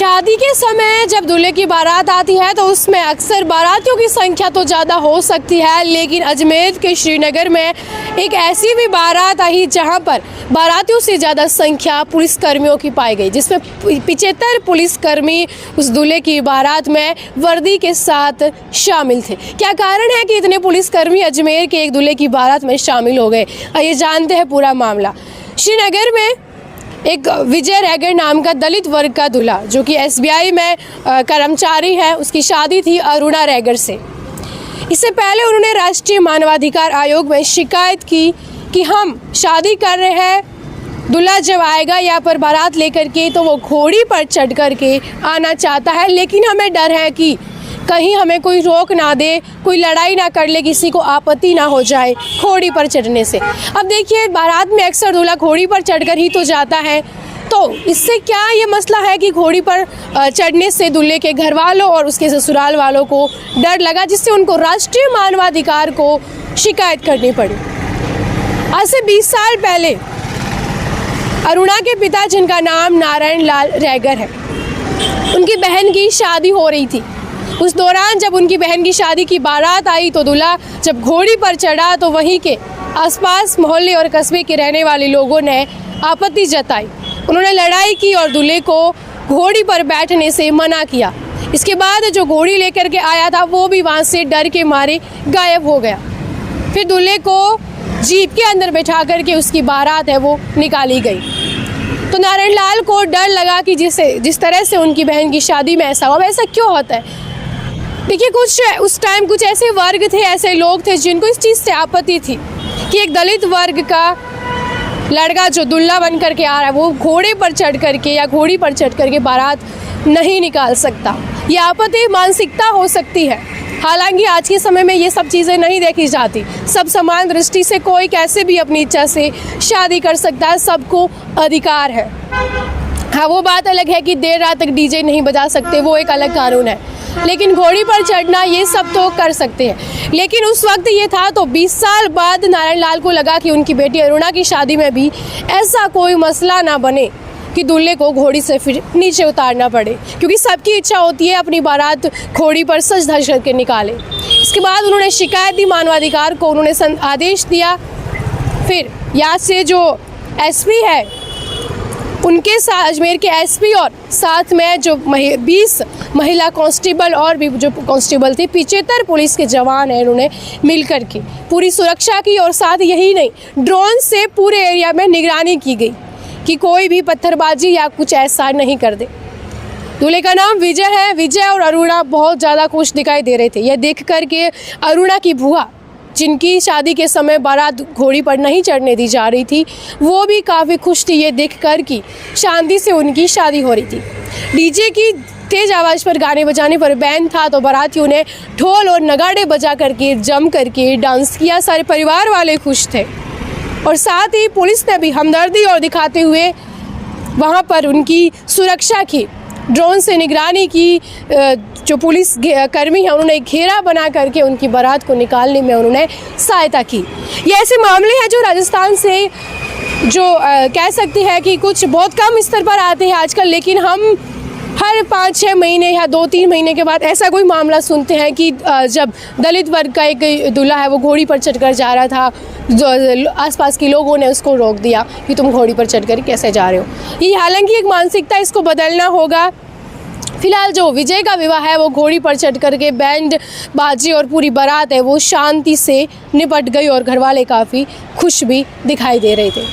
शादी के समय जब दूल्हे की बारात आती है तो उसमें अक्सर बारातियों की संख्या तो ज़्यादा हो सकती है, लेकिन अजमेर के श्रीनगर में एक ऐसी भी बारात आई जहां पर बारातियों से ज़्यादा संख्या पुलिसकर्मियों की पाई गई, जिसमें 75 पुलिसकर्मी उस दूल्हे की बारात में वर्दी के साथ शामिल थे। क्या कारण है कि इतने पुलिसकर्मी अजमेर के एक दूल्हे की बारात में शामिल हो गए? आइए जानते हैं पूरा मामला। श्रीनगर में एक विजय रैगर नाम का दलित वर्ग का दूल्हा जो कि SBI में कर्मचारी है, उसकी शादी थी अरुणा रैगर से। इससे पहले उन्होंने राष्ट्रीय मानवाधिकार आयोग में शिकायत की कि हम शादी कर रहे हैं, दूल्हा जब आएगा यहाँ पर बारात लेकर के तो वो घोड़ी पर चढ़ कर के आना चाहता है, लेकिन हमें डर है कि कहीं हमें कोई रोक ना दे, कोई लड़ाई ना कर ले, किसी को आपत्ति ना हो जाए घोड़ी पर चढ़ने से। अब देखिए, बारात में अक्सर दूल्हा घोड़ी पर चढ़कर ही तो जाता है, तो इससे क्या ये मसला है कि घोड़ी पर चढ़ने से दूल्हे के घर वालों और उसके ससुराल वालों को डर लगा, जिससे उनको राष्ट्रीय मानवाधिकार को शिकायत करनी पड़ी। आज से 20 साल पहले अरुणा के पिता, जिनका नाम नारायण लाल रैगर है, उनकी बहन की शादी हो रही थी। उस दौरान जब उनकी बहन की शादी की बारात आई तो दूल्हा जब घोड़ी पर चढ़ा तो वहीं के आसपास मोहल्ले और कस्बे के रहने वाले लोगों ने आपत्ति जताई। उन्होंने लड़ाई की और दूल्हे को घोड़ी पर बैठने से मना किया। इसके बाद जो घोड़ी लेकर के आया था वो भी वहाँ से डर के मारे गायब हो गया। फिर दूल्हे को जीप के अंदर बैठा करके उसकी बारात है वो निकाली गई। तो नारायण लाल को डर लगा कि जिस तरह से उनकी बहन की शादी में ऐसा हुआ, ऐसा क्यों होता है। देखिए, उस टाइम कुछ ऐसे वर्ग थे, ऐसे लोग थे जिनको इस चीज़ से आपत्ति थी कि एक दलित वर्ग का लड़का जो दूल्हा बन करके आ रहा है वो घोड़े पर चढ़ करके या घोड़ी पर चढ़ करके बारात नहीं निकाल सकता। ये आपत्ति मानसिकता हो सकती है। हालांकि आज के समय में ये सब चीज़ें नहीं देखी जाती। सब समान दृष्टि से कोई कैसे भी अपनी इच्छा से शादी कर सकता है, सबको अधिकार है। हाँ, वो बात अलग है कि देर रात तक DJ नहीं बजा सकते, वो एक अलग कानून है, लेकिन घोड़ी पर चढ़ना ये सब तो कर सकते हैं। लेकिन उस वक्त ये था, तो 20 साल बाद नारायण लाल को लगा कि उनकी बेटी अरुणा की शादी में भी ऐसा कोई मसला ना बने कि दूल्हे को घोड़ी से फिर नीचे उतारना पड़े, क्योंकि सबकी इच्छा होती है अपनी बारात घोड़ी पर सज धज करके निकाले। इसके बाद उन्होंने शिकायत दी मानवाधिकार को, उन्होंने आदेश दिया। फिर यहाँ से जो SP है उनके साथ अजमेर के SP और साथ में जो 20 महिला कांस्टेबल और भी जो कांस्टेबल थे, 75 पुलिस के जवान हैं, उन्होंने मिलकर के पूरी सुरक्षा की। और साथ यही नहीं, ड्रोन से पूरे एरिया में निगरानी की गई कि कोई भी पत्थरबाजी या कुछ ऐसा नहीं कर दे। दूल्हे का नाम विजय है। विजय और अरुणा बहुत ज़्यादा खुश दिखाई दे रहे थे। यह देख कर के अरुणा की बुआ, जिनकी शादी के समय बारात घोड़ी पर नहीं चढ़ने दी जा रही थी, वो भी काफ़ी खुश थी ये देख कर कि शांति से उनकी शादी हो रही थी। DJ की तेज़ आवाज़ पर गाने बजाने पर बैन था, तो बारातियों ने ढोल और नगाड़े बजा करके जम करके डांस किया। सारे परिवार वाले खुश थे और साथ ही पुलिस ने भी हमदर्दी और दिखाते हुए वहाँ पर उनकी सुरक्षा की, ड्रोन से निगरानी की। जो पुलिस कर्मी हैं उन्होंने घेरा बना करके उनकी बारात को निकालने में उन्होंने सहायता की। ये ऐसे मामले हैं जो राजस्थान से जो कह सकते हैं कि कुछ बहुत कम स्तर पर आते हैं आजकल, लेकिन हम हर 5-6 महीने या 2-3 महीने के बाद ऐसा कोई मामला सुनते हैं कि जब दलित वर्ग का एक दूल्हा है वो घोड़ी पर चढ़कर जा रहा था, जो आसपास के लोगों ने उसको रोक दिया कि तुम घोड़ी पर चढ़कर कैसे जा रहे हो। ये हालांकि एक मानसिकता, इसको बदलना होगा। फिलहाल जो विजय का विवाह है वो घोड़ी पर चढ़ करके बैंड बाजी और पूरी बारात है वो शांति से निपट गई और घरवाले काफ़ी खुश भी दिखाई दे रहे थे।